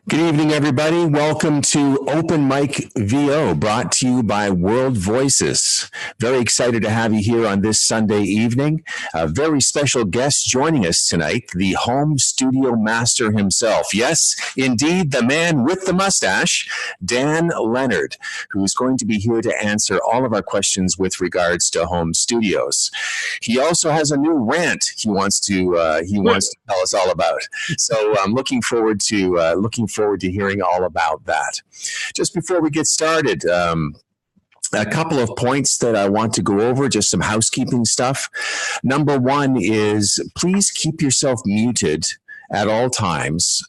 Good evening, everybody. Welcome to OpenMicVO, brought to you by World Voices. Very excited to have you here on this Sunday evening. A very special guest joining us tonight, the home studio master himself. Yes, indeed, the man with the mustache, Dan Lenard, who's going to be here to answer all of our questions with regards to home studios. He also has a new rant he wants to tell us all about. So I'm looking forward to hearing all about that. Just before we get started, a couple of points that I want to go over, just some housekeeping stuff. Number one is please keep yourself muted at all times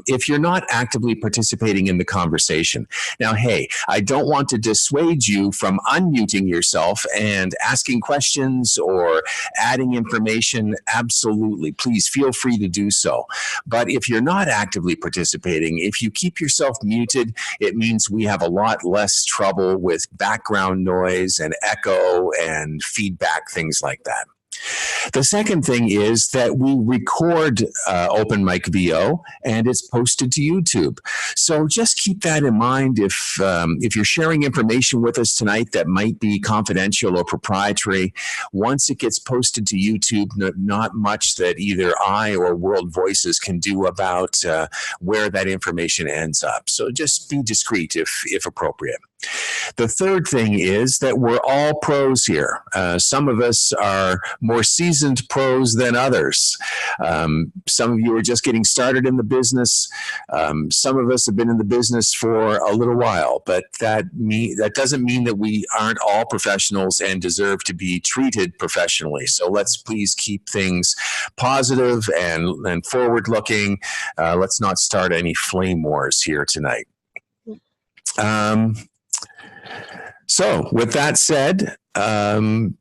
if you're not actively participating in the conversation. Now, hey, I don't want to dissuade you from unmuting yourself and asking questions or adding information. Absolutely. Please feel free to do so. But if you're not actively participating, if you keep yourself muted, it means we have a lot less trouble with background noise and echo and feedback, things like that. The second thing is that we record OpenMicVO and it's posted to YouTube. So just keep that in mind if you're sharing information with us tonight that might be confidential or proprietary. Once it gets posted to YouTube, not much that either I or World Voices can do about where that information ends up. So just be discreet if appropriate. The third thing is that we're all pros here. Some of us are more seasoned pros than others. Some of you are just getting started in the business. Some of us have been in the business for a little while, but that doesn't mean that we aren't all professionals and deserve to be treated professionally. So let's please keep things positive and forward-looking. Let's not start any flame wars here tonight. So with that said, Dan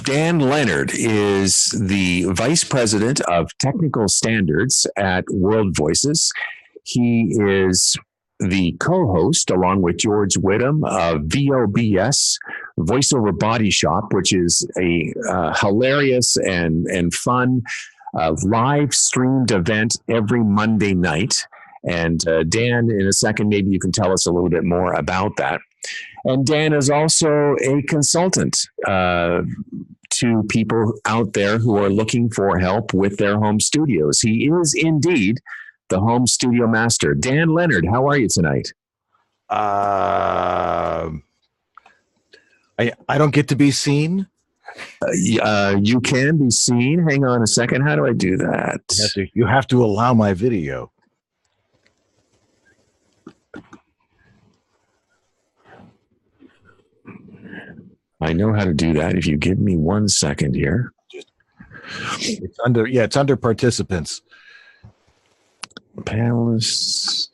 Lenard is the Vice President of Technical Standards at World Voices. He is the co-host, along with George Whittam, of VOBS, Voiceover Body Shop, which is a hilarious and fun live streamed event every Monday night. And Dan, in a second, maybe you can tell us a little bit more about that. And Dan is also a consultant to people out there who are looking for help with their home studios. He is indeed the home studio master. Dan Lenard, how are you tonight? I don't get to be seen. You can be seen. Hang on a second. How do I do that? You have to allow my video. I know how to do that. If you give me 1 second here. It's under participants. Panelists.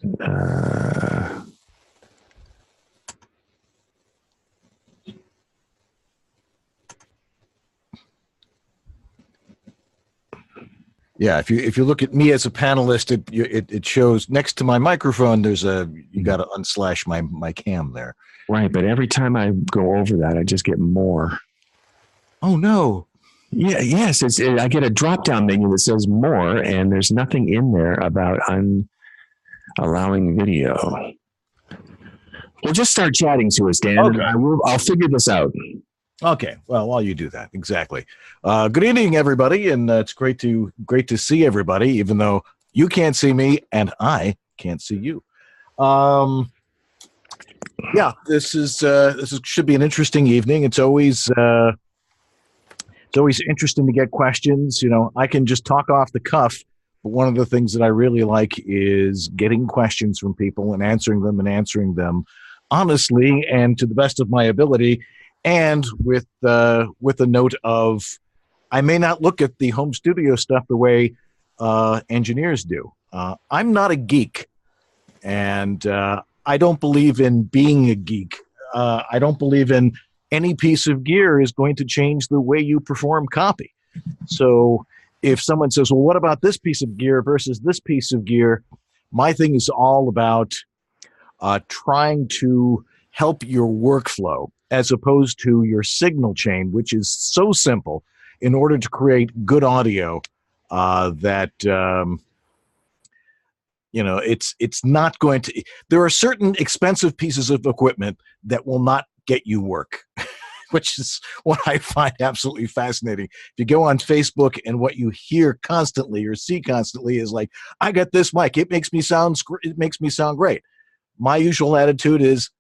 Yeah, if you look at me as a panelist, it shows next to my microphone. You got to unslash my cam there. Right, but every time I go over that, I just get more. Oh no! Yeah, yes, I get a drop-down menu that says more, and there's nothing in there about allowing video. Well, just start chatting to us, Dan. Okay. And I'll figure this out. Okay. Well, while you do that, exactly. Good evening, everybody, and it's great to see everybody, even though you can't see me and I can't see you. Yeah, this should be an interesting evening. It's always interesting to get questions. You know, I can just talk off the cuff, but one of the things that I really like is getting questions from people and answering them honestly and to the best of my ability, and with a note of I may not look at the home studio stuff the way engineers do. I'm not a geek, and I don't believe in being a geek. I don't believe in any piece of gear is going to change the way you perform copy. So if someone says, well, what about this piece of gear versus this piece of gear? My thing is all about trying to help your workflow as opposed to your signal chain, which is so simple in order to create good audio that It's not going to. There are certain expensive pieces of equipment that will not get you work, which is what I find absolutely fascinating. If you go on Facebook and what you hear constantly or see constantly is like, I got this mic, it makes me sound great. My usual attitude is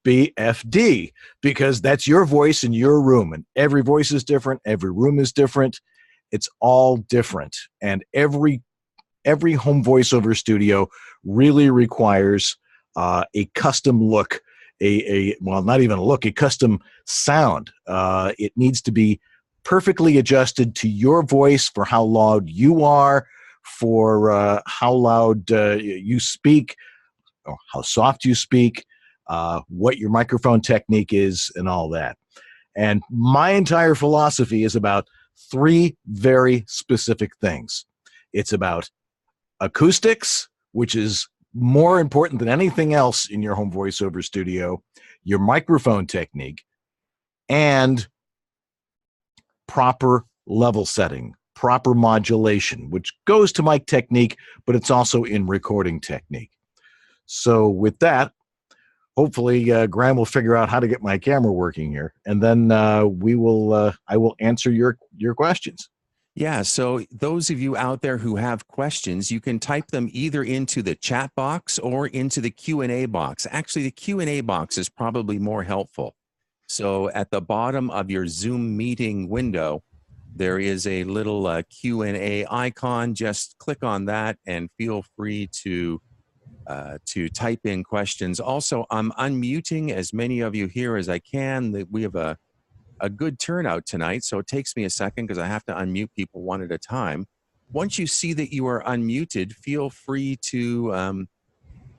BFD, because that's your voice in your room, and every voice is different, every room is different, it's all different, and every home voiceover studio really requires a custom look, not even a look, a custom sound. It needs to be perfectly adjusted to your voice, for how loud you are, for how loud you speak, or how soft you speak, what your microphone technique is, and all that. And my entire philosophy is about 3 very specific things. It's about acoustics, which is more important than anything else in your home voiceover studio, your microphone technique, and proper level setting, proper modulation, which goes to mic technique, but it's also in recording technique. So with that, hopefully Graham will figure out how to get my camera working here, and then I will answer your questions. Yeah, so those of you out there who have questions, you can type them either into the chat box or into the Q&A box. Actually, the Q&A box is probably more helpful. So at the bottom of your Zoom meeting window, there is a little Q&A icon. Just click on that and feel free to type in questions. Also, I'm unmuting as many of you here as I can. We have a good turnout tonight, so it takes me a second because I have to unmute people one at a time. Once you see that you are unmuted, feel free to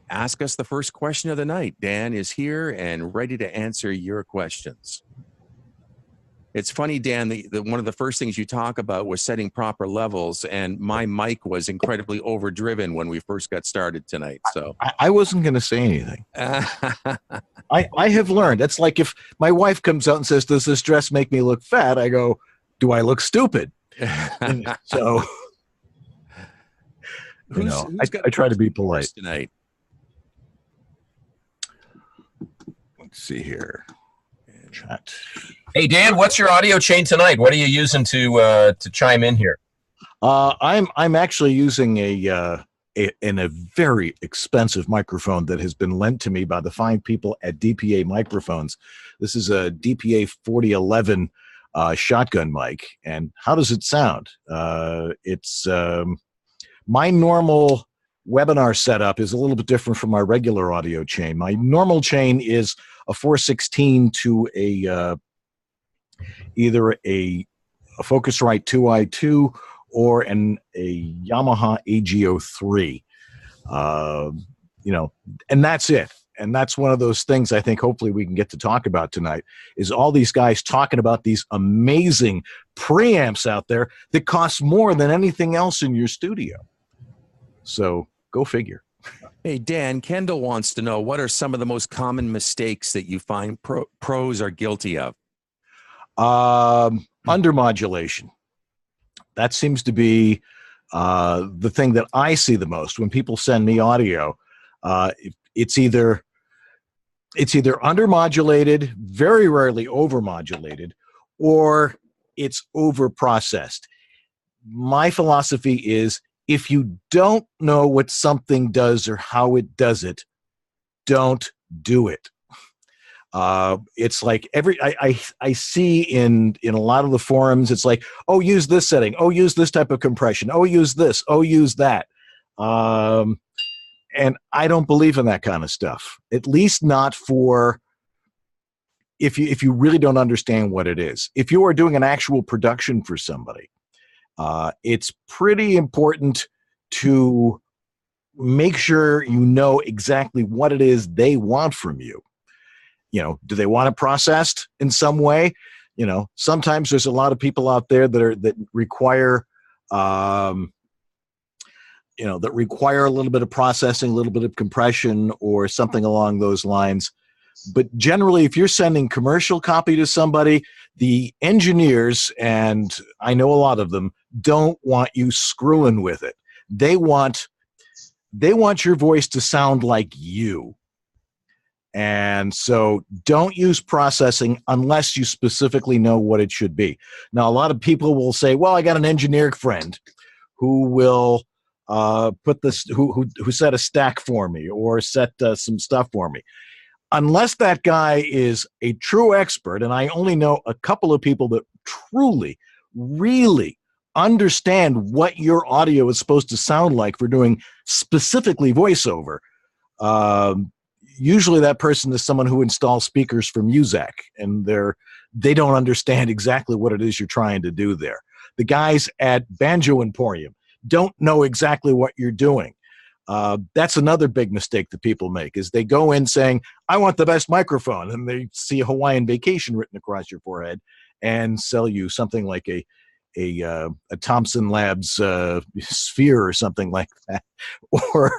ask us the first question of the night. Dan is here and ready to answer your questions. It's funny, Dan, one of the first things you talk about was setting proper levels, and my mic was incredibly overdriven when we first got started tonight. So I wasn't going to say anything. I have learned. It's like if my wife comes out and says, "Does this dress make me look fat?" I go, "Do I look stupid?" So, I try to be polite tonight. Let's see here. Chat. Hey Dan, what's your audio chain tonight? What are you using to chime in here? I'm actually using a very expensive microphone that has been lent to me by the fine people at DPA Microphones. This is a DPA 4011 shotgun mic. And how does it sound? It's my normal webinar setup is a little bit different from my regular audio chain. My normal chain is a 416 to either a Focusrite 2i2 or a Yamaha AGO3, and that's it. And that's one of those things I think hopefully we can get to talk about tonight, is all these guys talking about these amazing preamps out there that cost more than anything else in your studio. So go figure. Hey, Dan, Kendall wants to know, what are some of the most common mistakes that you find pros are guilty of? Undermodulation. That seems to be the thing that I see the most when people send me audio. It's either undermodulated, very rarely overmodulated, or it's overprocessed. My philosophy is, if you don't know what something does or how it does it, don't do it. It's like I see in a lot of the forums, it's like, oh, use this setting, oh, use this type of compression, oh, use this, oh, use that. And I don't believe in that kind of stuff, at least not for if you really don't understand what it is. If you are doing an actual production for somebody, it's pretty important to make sure you know exactly what it is they want from you. Do they want it processed in some way? Sometimes there's a lot of people out there that require, that require a little bit of processing, a little bit of compression, or something along those lines. But generally, if you're sending commercial copy to somebody, the engineers, and I know a lot of them, don't want you screwing with it. They want They want your voice to sound like you. And so don't use processing unless you specifically know what it should be. Now, a lot of people will say, well, I got an engineer friend who will put this, who set a stack for me or set some stuff for me. Unless that guy is a true expert, and I only know a couple of people that truly, really understand what your audio is supposed to sound like for doing specifically voiceover, usually that person is someone who installs speakers for Muzak, and they don't understand exactly what it is you're trying to do there. The guys at Banjo Emporium don't know exactly what you're doing. That's another big mistake that people make, is they go in saying, I want the best microphone, and they see a Hawaiian Vacation written across your forehead and sell you something like a Thomson Labs Sphere or something like that, or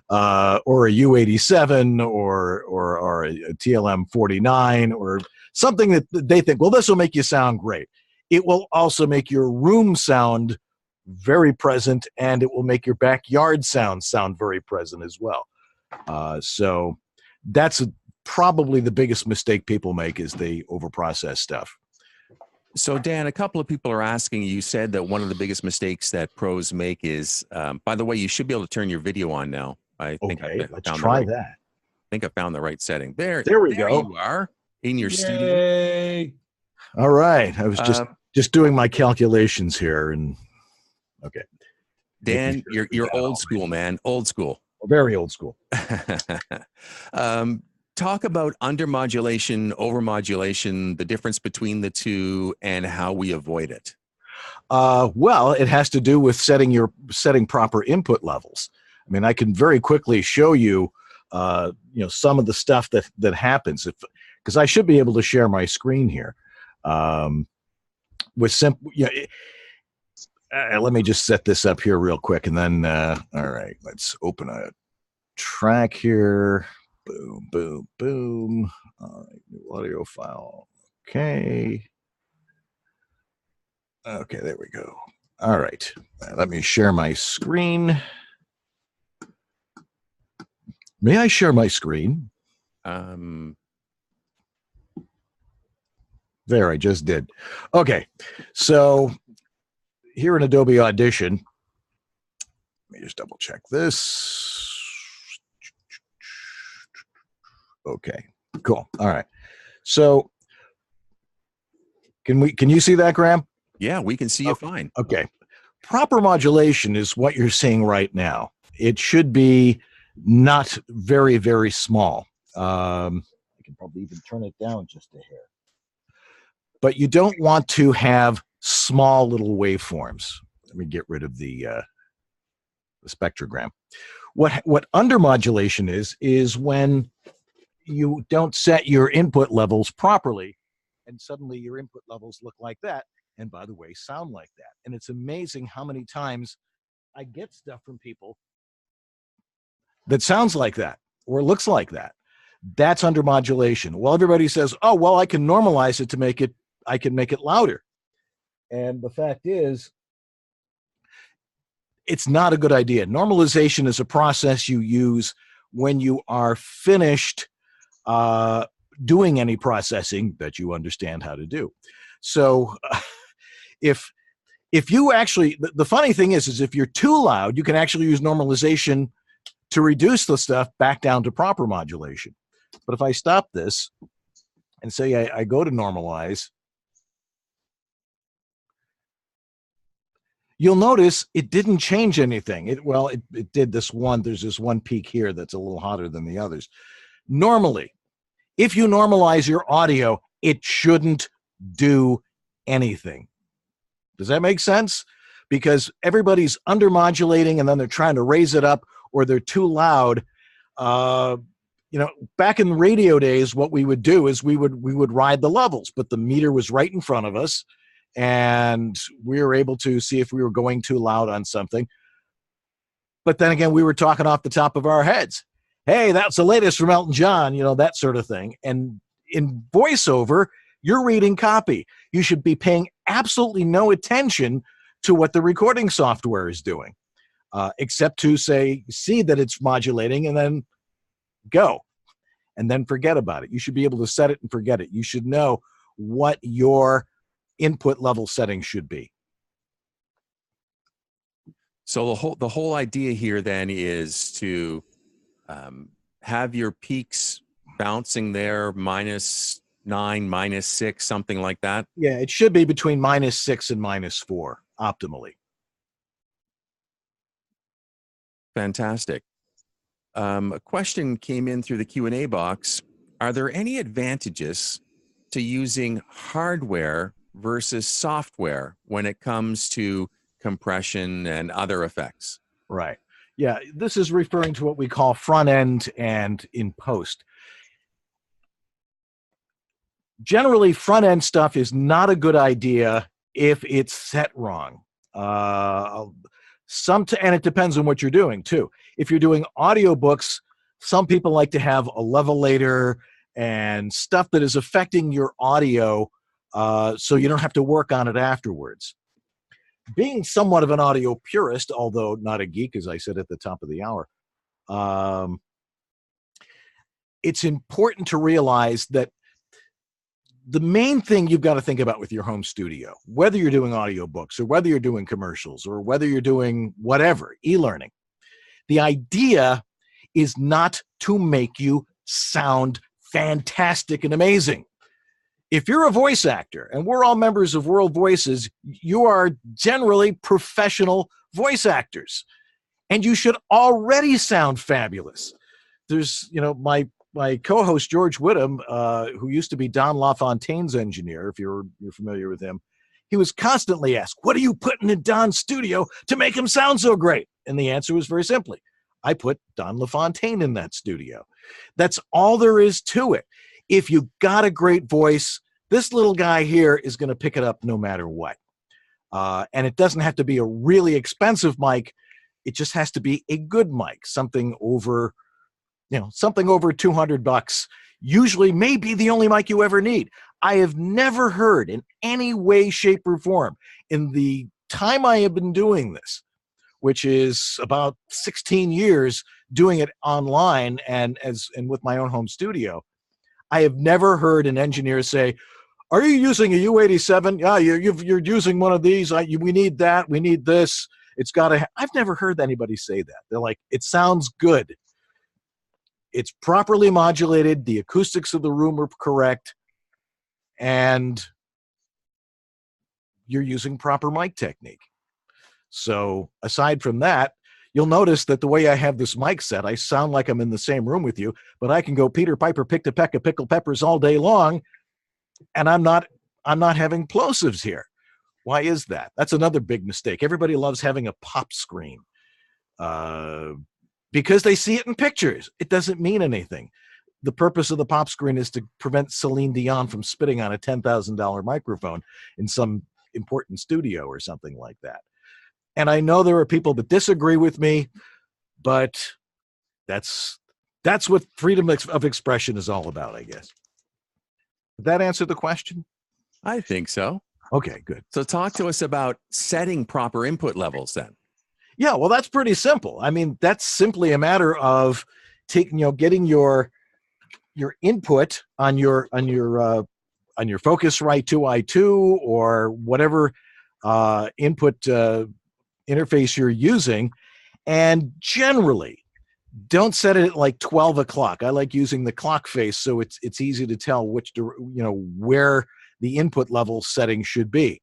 a U87 or a TLM 49 or something that they think, well, this will make you sound great. It will also make your room sound very present, and it will make your backyard sound very present as well. So that's probably the biggest mistake people make, is they overprocess stuff. So, Dan, a couple of people are asking, you said that one of the biggest mistakes that pros make is, by the way, you should be able to turn your video on now. I think let's try that. I think I found the right setting. There we go. You are in your studio. All right. I was just doing my calculations here, and okay. Dan, you're old school, man. Old school. Very old school. Talk about undermodulation, overmodulation, the difference between the two, and how we avoid it. Well, it has to do with setting proper input levels. I mean, I can very quickly show you, some of the stuff that happens, because I should be able to share my screen here. With simple, let me just set this up here real quick, and then all right, let's open a track here. Boom, boom, boom. All right, new audio file. Okay. Okay, there we go. All right, let me share my screen. May I share my screen? There, I just did. Okay, so here in Adobe Audition, let me just double check this. Okay, cool. All right. So can you see that, Graham? Yeah, we can see you fine. Okay. Proper modulation is what you're seeing right now. It should be not very, very small. I can probably even turn it down just a hair. But you don't want to have small little waveforms. Let me get rid of the spectrogram. What undermodulation is when you don't set your input levels properly, and suddenly your input levels look like that, and by the way, sound like that. And it's amazing how many times I get stuff from people that sounds like that or looks like that. That's undermodulation. Well, everybody says, oh, well, I can normalize it to make it, I can make it louder. And the fact is, it's not a good idea. Normalization is a process you use when you are finished doing any processing that you understand how to do. So if you actually, the funny thing is if you're too loud, you can actually use normalization to reduce the stuff back down to proper modulation. But if I stop this and say I go to normalize, you'll notice it didn't change anything. It did this one. There's this one peak here that's a little hotter than the others. Normally, if you normalize your audio, it shouldn't do anything. Does that make sense? Because everybody's undermodulating and then they're trying to raise it up, or they're too loud. Back in the radio days, what we would do is we would ride the levels, but the meter was right in front of us, and we were able to see if we were going too loud on something. But then again, we were talking off the top of our heads. Hey, that's the latest from Elton John, that sort of thing. And in voiceover, you're reading copy. You should be paying absolutely no attention to what the recording software is doing. except to see that it's modulating and then go, and then forget about it. You should be able to set it and forget it. You should know what your input level setting should be. So the whole idea here then is to have your peaks bouncing there, -9, -6, something like that. Yeah, it should be between -6 and -4 optimally. Fantastic. A question came in through the Q&A box. Are there any advantages to using hardware versus software when it comes to compression and other effects? Right. Yeah, this is referring to what we call front end and in post. Generally, front end stuff is not a good idea if it's set wrong. And it depends on what you're doing too. If you're doing audiobooks, some people like to have a levelator and stuff that is affecting your audio, so you don't have to work on it afterwards. Being somewhat of an audio purist, although not a geek, as I said at the top of the hour, it's important to realize that the main thing you've got to think about with your home studio, whether you're doing audiobooks or whether you're doing commercials or whether you're doing whatever, e-learning, the idea is not to make you sound fantastic and amazing. If you're a voice actor, and we're all members of World Voices, you are generally professional voice actors, and you should already sound fabulous. There's, my co-host George Whittam, who used to be Don LaFontaine's engineer, if you're familiar with him, he was constantly asked, "What are you putting in Don's studio to make him sound so great?" And the answer was very simply, I put Don LaFontaine in that studio. That's all there is to it. If you got a great voice, this little guy here is going to pick it up no matter what. And it doesn't have to be a really expensive mic. It just has to be a good mic, something over $200 usually may be the only mic you ever need. I have never heard in any way, shape, or form in the time I have been doing this, which is about 16 years doing it online and with my own home studio, I have never heard an engineer say, "Are you using a U87? Yeah, you're using one of these. We need that. We need this. It's got to." I've never heard anybody say that. They're like, "It sounds good. It's properly modulated. The acoustics of the room are correct, and you're using proper mic technique." So aside from that, you'll notice that the way I have this mic set, I sound like I'm in the same room with you, but I can go Peter Piper, picked a peck of pickled peppers all day long, and I'm not having plosives here. Why is that? That's another big mistake. Everybody loves having a pop screen because they see it in pictures. It doesn't mean anything. The purpose of the pop screen is to prevent Celine Dion from spitting on a $10,000 microphone in some important studio or something like that. And I know there are people that disagree with me, but that's what freedom of expression is all about, I guess. Did that answer the question? I think so. Okay, good. So talk to us about setting proper input levels then. Yeah, well, that's pretty simple. I mean, that's simply a matter of getting your input on your Focusrite 2i2 or whatever input interface you're using, and generally don't set it at like 12 o'clock. I like using the clock face so it's easy to tell where the input level setting should be.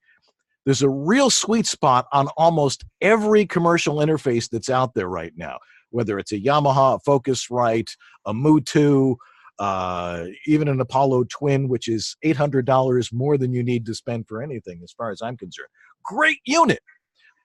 There's a real sweet spot on almost every commercial interface that's out there right now, whether it's a Yamaha, a Focusrite, a Mu2, even an Apollo Twin, which is $800 more than you need to spend for anything as far as I'm concerned. Great unit,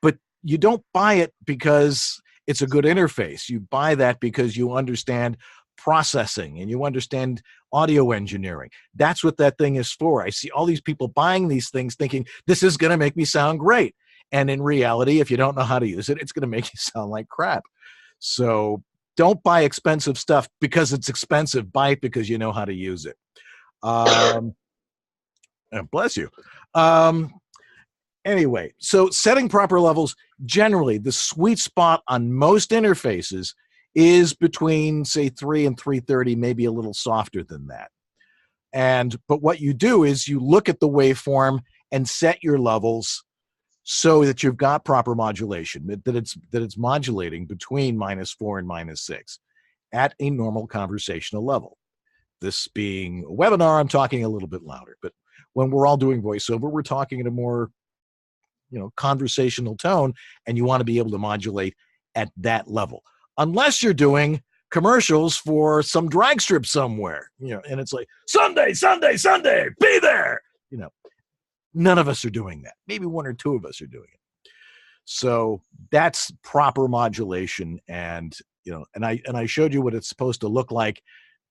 but you don't buy it because it's a good interface. You buy that because you understand processing and you understand audio engineering. That's what that thing is for. I see all these people buying these things thinking this is going to make me sound great. And in reality, if you don't know how to use it, it's going to make you sound like crap. So don't buy expensive stuff because it's expensive. Buy it because you know how to use it. Bless you. Anyway, so setting proper levels, generally the sweet spot on most interfaces is between, say, 3 and 330, maybe a little softer than that. But what you do is you look at the waveform and set your levels so that you've got proper modulation, that it's modulating between -4 and -6 at a normal conversational level. This being a webinar, I'm talking a little bit louder, but when we're all doing voiceover, we're talking at a more, conversational tone, and you want to be able to modulate at that level. Unless you're doing commercials for some drag strip somewhere, and it's like, Sunday, Sunday, Sunday, be there. None of us are doing that. Maybe one or two of us are doing it. So that's proper modulation. And, and I showed you what it's supposed to look like.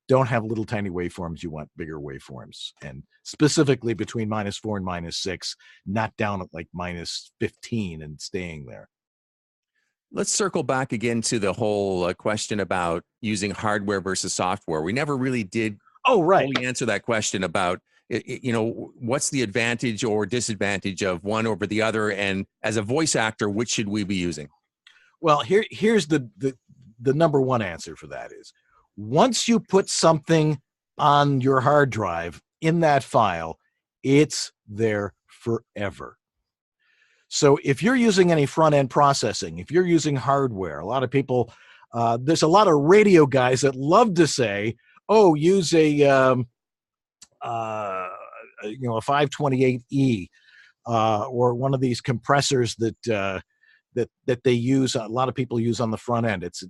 Don't have little tiny waveforms. You want bigger waveforms, and specifically between -4 and -6, not down at like -15 and staying there. Let's circle back again to the whole question about using hardware versus software. We never really did fully answer that question about, what's the advantage or disadvantage of one over the other, and as a voice actor, which should we be using? Well, here's the number one answer for that is, once you put something on your hard drive in that file, it's there forever. So if you're using any front-end processing, if you're using hardware, a lot of people, there's a lot of radio guys that love to say, oh, use a 528E or one of these compressors that they use. A lot of people use on the front end. It's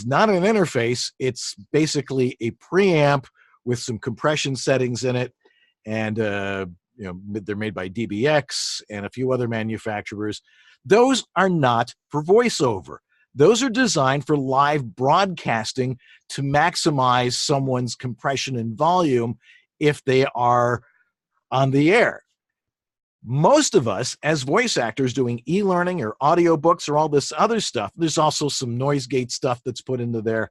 not an interface. It's basically a preamp with some compression settings in it, and they're made by DBX and a few other manufacturers. Those are not for voiceover. Those are designed for live broadcasting to maximize someone's compression and volume if they are on the air. Most of us, as voice actors doing e-learning or audiobooks or all this other stuff, there's also some noise gate stuff that's put into there.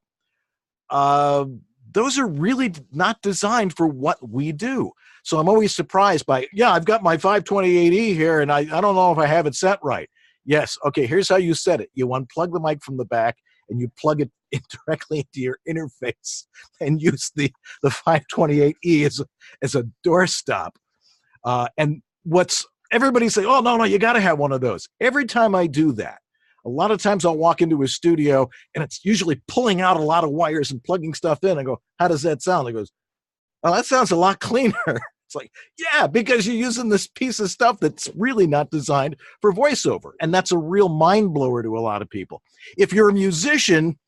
Those are really not designed for what we do. So I'm always surprised by, I've got my 528E here, and I don't know if I have it set right. Yes, okay, here's how you set it. You unplug the mic from the back, and you plug it in directly into your interface and use the 528E as a doorstop. And everybody say, oh, no, you got to have one of those. Every time I do that, a lot of times I'll walk into a studio and it's usually pulling out a lot of wires and plugging stuff in. I go, how does that sound? It goes, oh, that sounds a lot cleaner. It's like, yeah, because you're using this piece of stuff that's really not designed for voiceover. And that's a real mind blower to a lot of people. If you're a musician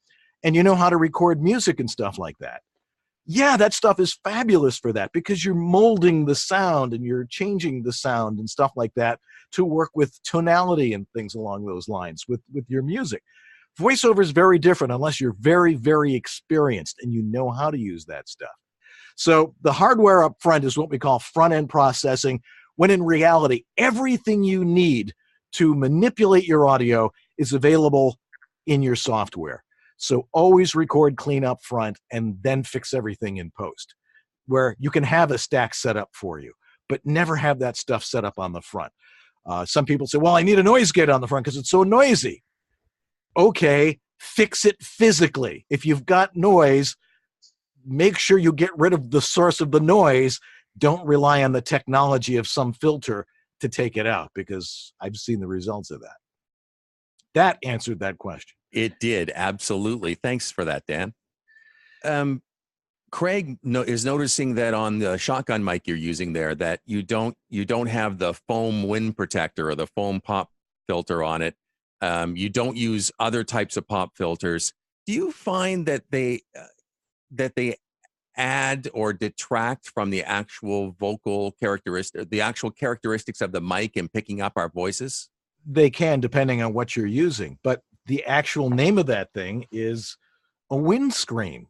and you know how to record music and stuff like that, yeah, that stuff is fabulous for that, because you're molding the sound and you're changing the sound and stuff like that to work with tonality and things along those lines with your music. Voiceover is very different unless you're very, very experienced and you know how to use that stuff. So the hardware up front is what we call front-end processing, when in reality, everything you need to manipulate your audio is available in your software. So always record clean up front and then fix everything in post, where you can have a stack set up for you, but never have that stuff set up on the front. Some people say, well, I need a noise gate on the front because it's so noisy. Okay, fix it physically. If you've got noise, make sure you get rid of the source of the noise. Don't rely on the technology of some filter to take it out, because I've seen the results of that. That answered that question. It did, absolutely. Thanks for that, Dan. Craig is noticing that on the shotgun mic you're using there, that you don't have the foam wind protector or the foam pop filter on it. You don't use other types of pop filters. Do you find that they add or detract from the actual vocal characteristic, the actual characteristics of the mic in picking up our voices? They can, depending on what you're using, but the actual name of that thing is a windscreen.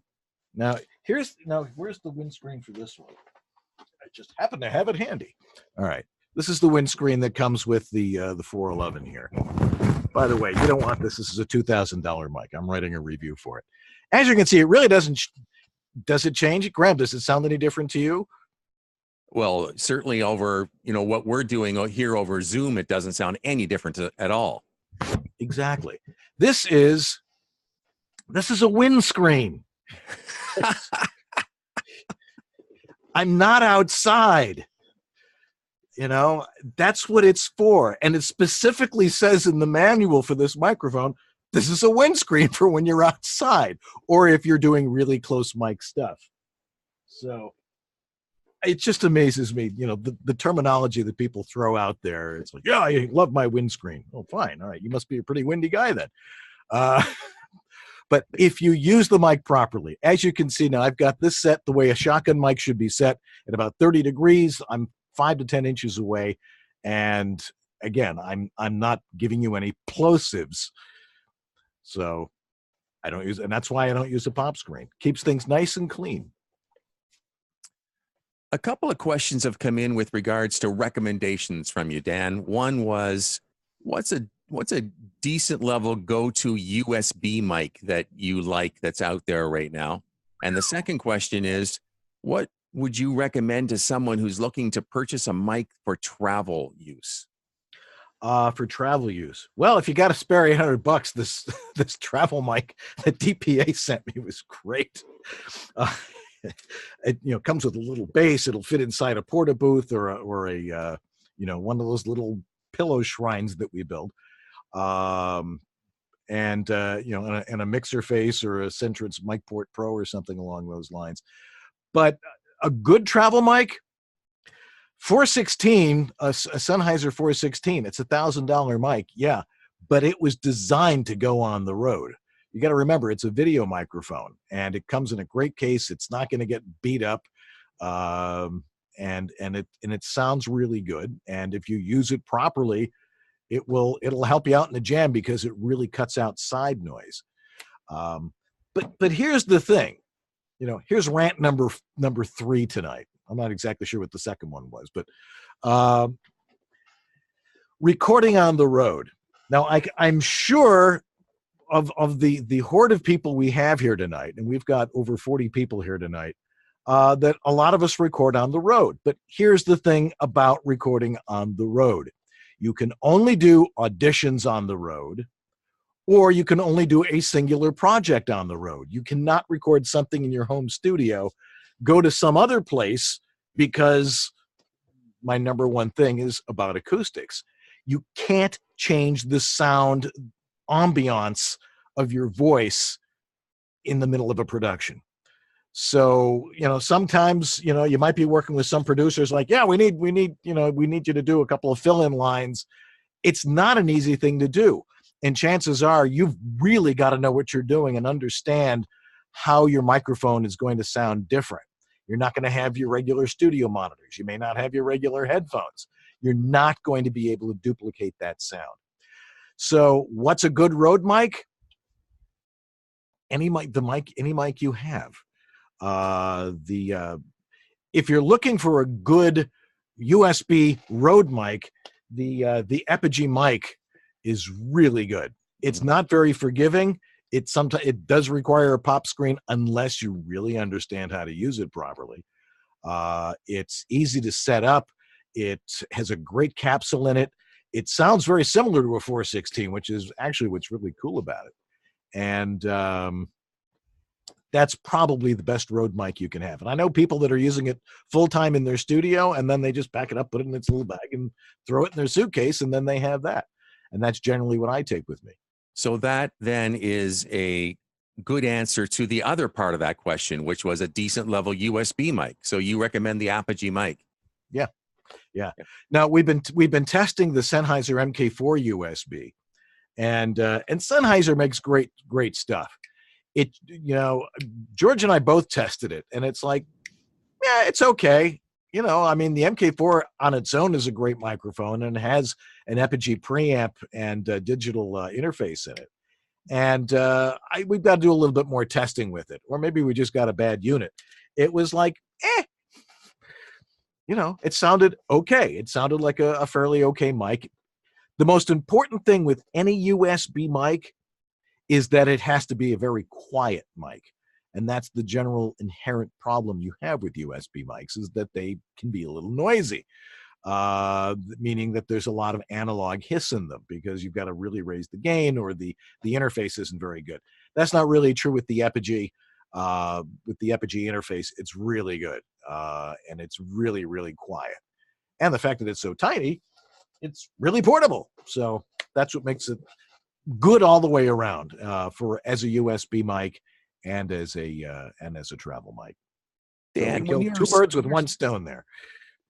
Now, where's the windscreen for this one? I just happen to have it handy. All right, this is the windscreen that comes with the 411 here. By the way, you don't want this. This is a $2,000 mic. I'm writing a review for it. As you can see, it really doesn't. Does it change? Graham, does it sound any different to you? Well, certainly over, what we're doing here over Zoom, it doesn't sound any different at all. Exactly. This is a windscreen. I'm not outside. That's what it's for. And it specifically says in the manual for this microphone, this is a windscreen for when you're outside or if you're doing really close mic stuff. So it just amazes me, the terminology that people throw out there. It's like, yeah, I love my windscreen. Oh, fine. All right. You must be a pretty windy guy then. But if you use the mic properly, as you can see now, I've got this set the way a shotgun mic should be set at about 30 degrees. I'm 5 to 10 inches away. And again, I'm not giving you any plosives. So I don't use, and that's why I don't use a pop screen. Keeps things nice and clean. A couple of questions have come in with regards to recommendations from you, Dan. One was, what's a decent level go-to USB mic that you like that's out there right now? And the second question is, what would you recommend to someone who's looking to purchase a mic for travel use? For travel use, well, if you got to spare $800, this travel mic that DPA sent me was great. It comes with a little base. It'll fit inside a porta booth or a one of those little pillow shrines that we build. And a mixer face or a Centrance MicPort Pro or something along those lines. But a good travel mic, 416, a Sennheiser 416, it's $1,000 mic, yeah, but it was designed to go on the road. You got to remember, it's a video microphone, and it comes in a great case. It's not going to get beat up, and it sounds really good. And if you use it properly, it'll help you out in the jam because it really cuts out side noise. But here's the thing, here's rant number 3 tonight. I'm not exactly sure what the second one was, but recording on the road. Now, I'm sure of the horde of people we have here tonight, and we've got over 40 people here tonight, that a lot of us record on the road. But here's the thing about recording on the road. You can only do auditions on the road, or you can only do a singular project on the road. You cannot record something in your home studio, go to some other place, because my number one thing is about acoustics. You can't change the sound ambiance of your voice in the middle of a production. So, sometimes, you might be working with some producers like, yeah, we need you to do a couple of fill-in lines. It's not an easy thing to do. And chances are you've really got to know what you're doing and understand how your microphone is going to sound different. You're not going to have your regular studio monitors. You may not have your regular headphones. You're not going to be able to duplicate that sound. So what's a good road mic? Any mic you have. If you're looking for a good USB road mic, the Epigee mic is really good. It's not very forgiving. It does require a pop screen unless you really understand how to use it properly. It's easy to set up. It has a great capsule in it. It sounds very similar to a 416, which is actually what's really cool about it. And that's probably the best road mic you can have. And I know people that are using it full-time in their studio, and then they just pack it up, put it in its little bag, and throw it in their suitcase, and then they have that. And that's generally what I take with me. So that then is a good answer to the other part of that question, which was a decent level USB mic. So you recommend the Apogee mic? Yeah. Now we've been testing the Sennheiser MK4 USB, and Sennheiser makes great stuff. George and I both tested it, and it's like, yeah, it's okay. The MK4 on its own is a great microphone and has an Epigee preamp and digital interface in it. And we've got to do a little bit more testing with it, or maybe we just got a bad unit. It was like, it sounded okay. It sounded like a fairly okay mic. The most important thing with any USB mic is that it has to be a very quiet mic. And that's the general inherent problem you have with USB mics, is that they can be a little noisy, meaning that there's a lot of analog hiss in them because you've got to really raise the gain, or the interface isn't very good. That's not really true with the Epigee. With the Epigee interface, it's really good, and it's really, really quiet. And the fact that it's so tiny, it's really portable. So that's what makes it good all the way around, for as a USB mic and as a travel mic. So Dan, we killed two birds with one stone there.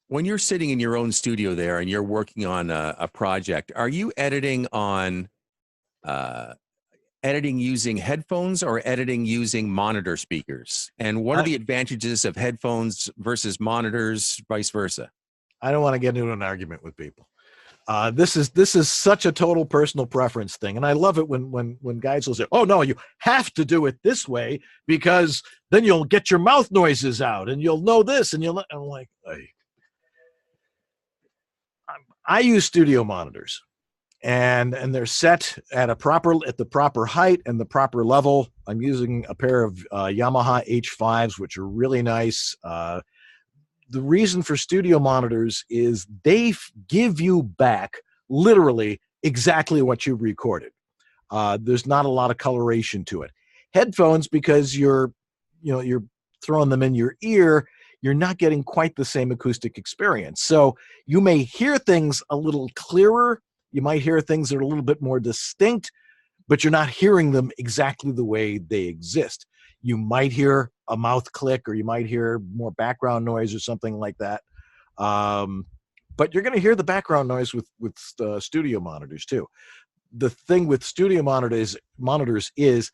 When you're sitting in your own studio there and you're working on a project, are you editing using headphones or editing using monitor speakers? And what are the advantages of headphones versus monitors, vice versa? I don't want to get into an argument with people. This is such a total personal preference thing, and I love it when guys will say, "Oh no, you have to do it this way because then you'll get your mouth noises out and you'll know this and you'll." I'm like, I use studio monitors, and they're set at the proper height and the proper level. I'm using a pair of Yamaha H5s, which are really nice. The reason for studio monitors is they give you back literally exactly what you recorded. There's not a lot of coloration to it. Headphones, because you're throwing them in your ear, you're not getting quite the same acoustic experience. So you may hear things a little clearer. You might hear things that are a little bit more distinct, but you're not hearing them exactly the way they exist. You might hear a mouth click, or you might hear more background noise or something like that. But you're going to hear the background noise with studio monitors too. The thing with studio monitors is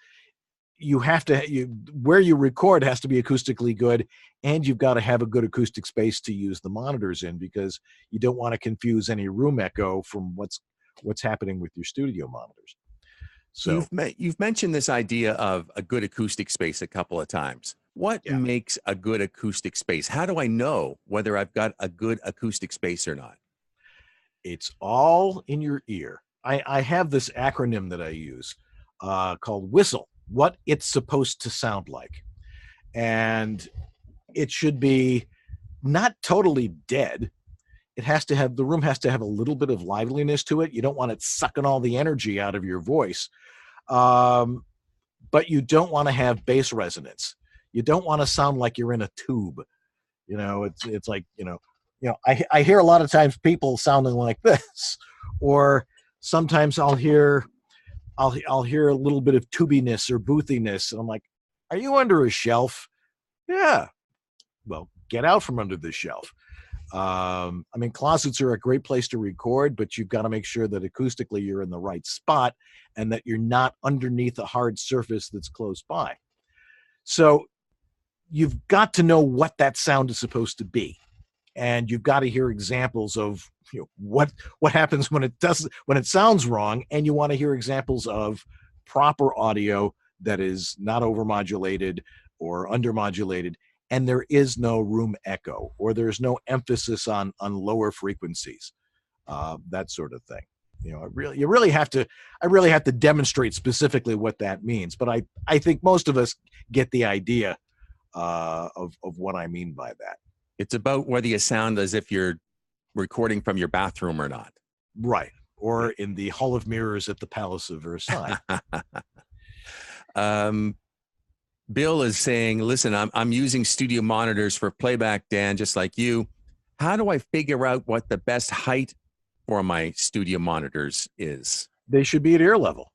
where you record has to be acoustically good, and you've got to have a good acoustic space to use the monitors in, because you don't want to confuse any room echo from what's happening with your studio monitors. So you've mentioned this idea of a good acoustic space a couple of times. What makes a good acoustic space? How do I know whether I've got a good acoustic space or not? It's all in your ear. I have this acronym that I use called WHISTLE, what it's supposed to sound like. And it should be not totally dead. The room has to have a little bit of liveliness to it. You don't want it sucking all the energy out of your voice. But you don't want to have bass resonance. You don't want to sound like you're in a tube. It's like, I hear a lot of times people sounding like this, or sometimes I'll hear a little bit of tubiness or boothiness. And I'm like, are you under a shelf? Yeah. Well, get out from under the shelf. Closets are a great place to record, but you've got to make sure that acoustically you're in the right spot and that you're not underneath a hard surface that's close by. So you've got to know what that sound is supposed to be. And you've got to hear examples of what happens when it sounds wrong. And you want to hear examples of proper audio that is not overmodulated or undermodulated, and there is no room echo, or there's no emphasis on lower frequencies, that sort of thing. I really have to demonstrate specifically what that means. But I think most of us get the idea of what I mean by that. It's about whether you sound as if you're recording from your bathroom or not. Right. Or in the Hall of Mirrors at the Palace of Versailles. Bill is saying, listen, I'm using studio monitors for playback, Dan, just like you. How do I figure out what the best height for my studio monitors is? They should be at ear level.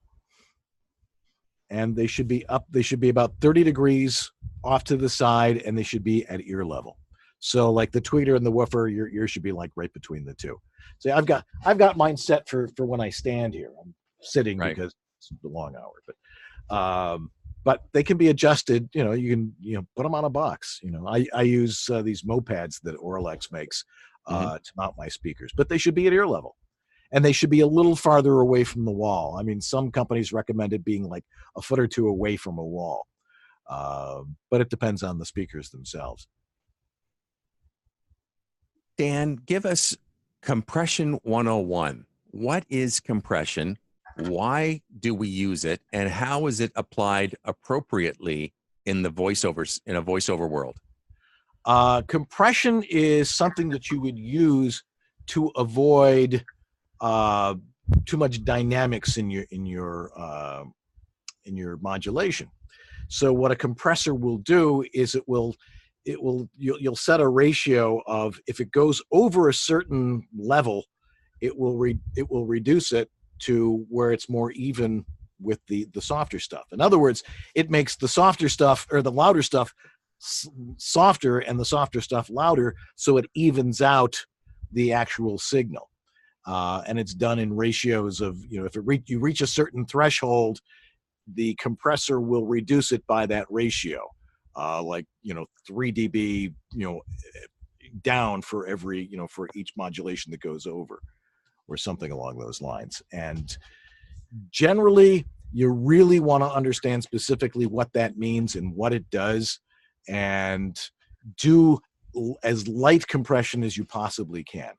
And they should be up. They should be about 30 degrees off to the side, and they should be at ear level. So like the tweeter and the woofer, your ear should be like right between the two. So I've got mine set for when I stand here. I'm sitting because it's a long hour, but they can be adjusted. You can put them on a box. I use these mopads that Orlex makes to mount my speakers, but they should be at ear level, and they should be a little farther away from the wall. Some companies recommend it being like a foot or two away from a wall, but it depends on the speakers themselves. Dan, give us compression 101. What is compression? Why do we use it? And how is it applied appropriately in the voiceovers, in a voiceover world? Compression is something that you would use to avoid too much dynamics in your modulation. So what a compressor will do is you'll set a ratio of, if it goes over a certain level, it will reduce it to where it's more even with the softer stuff. In other words, it makes the softer stuff, or the louder stuff, softer, and the softer stuff louder, so it evens out the actual signal. And it's done in ratios of, if you reach a certain threshold, the compressor will reduce it by that ratio, like 3 dB, down for every, for each modulation that goes over, or something along those lines. And generally, you really want to understand specifically what that means and what it does, and do as light compression as you possibly can.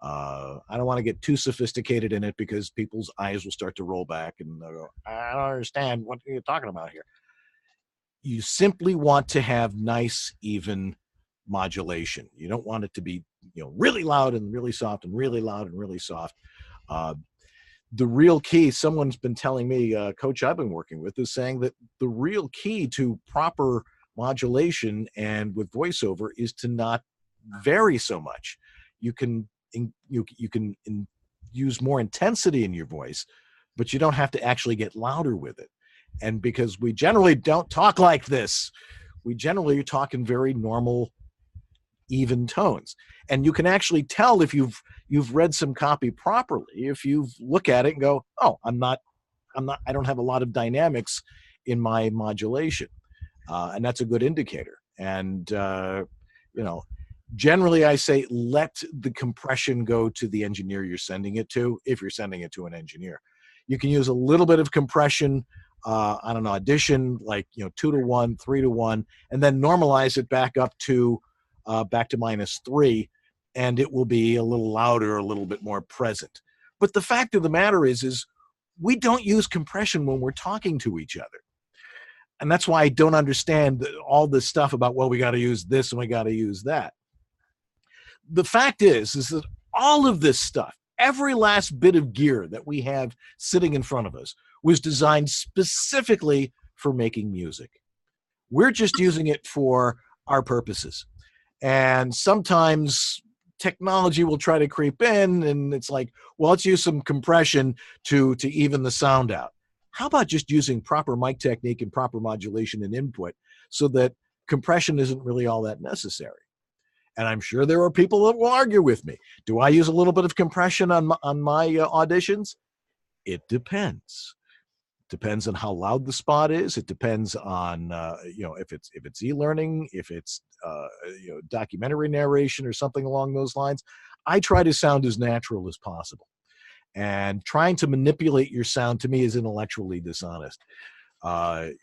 I don't want to get too sophisticated in it, because people's eyes will start to roll back and they'll go, I don't understand what you're talking about here. You simply want to have nice, even modulation. You don't want it to be, really loud and really soft, and really loud and really soft. The real key, someone's been telling me, a coach I've been working with, is saying that the real key to proper modulation and with voiceover is to not vary so much. You can use more intensity in your voice, but you don't have to actually get louder with it. And because we generally don't talk like this, we generally talk in very normal, even tones. And you can actually tell if you've read some copy properly if you look at it and go, oh, I don't have a lot of dynamics in my modulation, and that's a good indicator. And generally, I say let the compression go to the engineer you're sending it to, if you're sending it to an engineer. You can use a little bit of compression on an audition, like 2-to-1, 3-to-1, and then normalize it back up to -3, and it will be a little louder, a little bit more present. But the fact of the matter is we don't use compression when we're talking to each other. And that's why I don't understand all this stuff about, well, we got to use this and we got to use that. The fact is that all of this stuff, every last bit of gear that we have sitting in front of us, was designed specifically for making music. We're just using it for our purposes. And sometimes technology will try to creep in, and it's like, well, let's use some compression to even the sound out. How about just using proper mic technique and proper modulation and input, so that compression isn't really all that necessary? And I'm sure there are people that will argue with me. Do I use a little bit of compression on my auditions? It depends. Depends on how loud the spot is. It depends on if it's e-learning, if it's documentary narration or something along those lines. I try to sound as natural as possible, and trying to manipulate your sound, to me, is intellectually dishonest.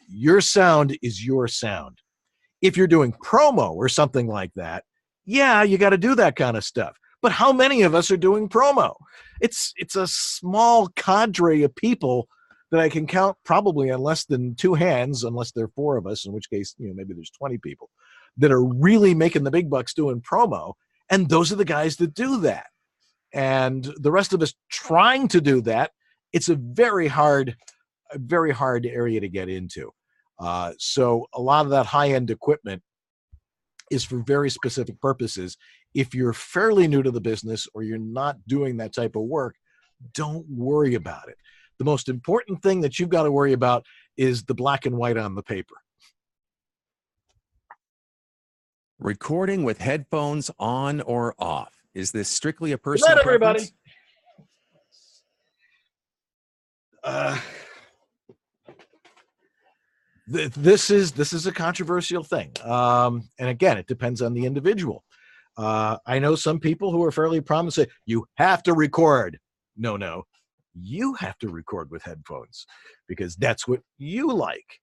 Your sound is your sound. If you're doing promo or something like that, yeah, you got to do that kind of stuff. But how many of us are doing promo? It's a small cadre of people that I can count probably on less than 2 hands, unless there are 4 of us, in which case, maybe there's 20 people that are really making the big bucks doing promo. And those are the guys that do that. And the rest of us trying to do that, it's a very hard area to get into. So a lot of that high-end equipment is for very specific purposes. If you're fairly new to the business, or you're not doing that type of work, don't worry about it. The most important thing that you've got to worry about is the black and white on the paper. Recording with headphones on or off. Is this strictly a personal Good night, everybody. This is a controversial thing. And again, it depends on the individual. I know some people who are fairly prominent say, you have to record. No. You have to record with headphones, because that's what you like.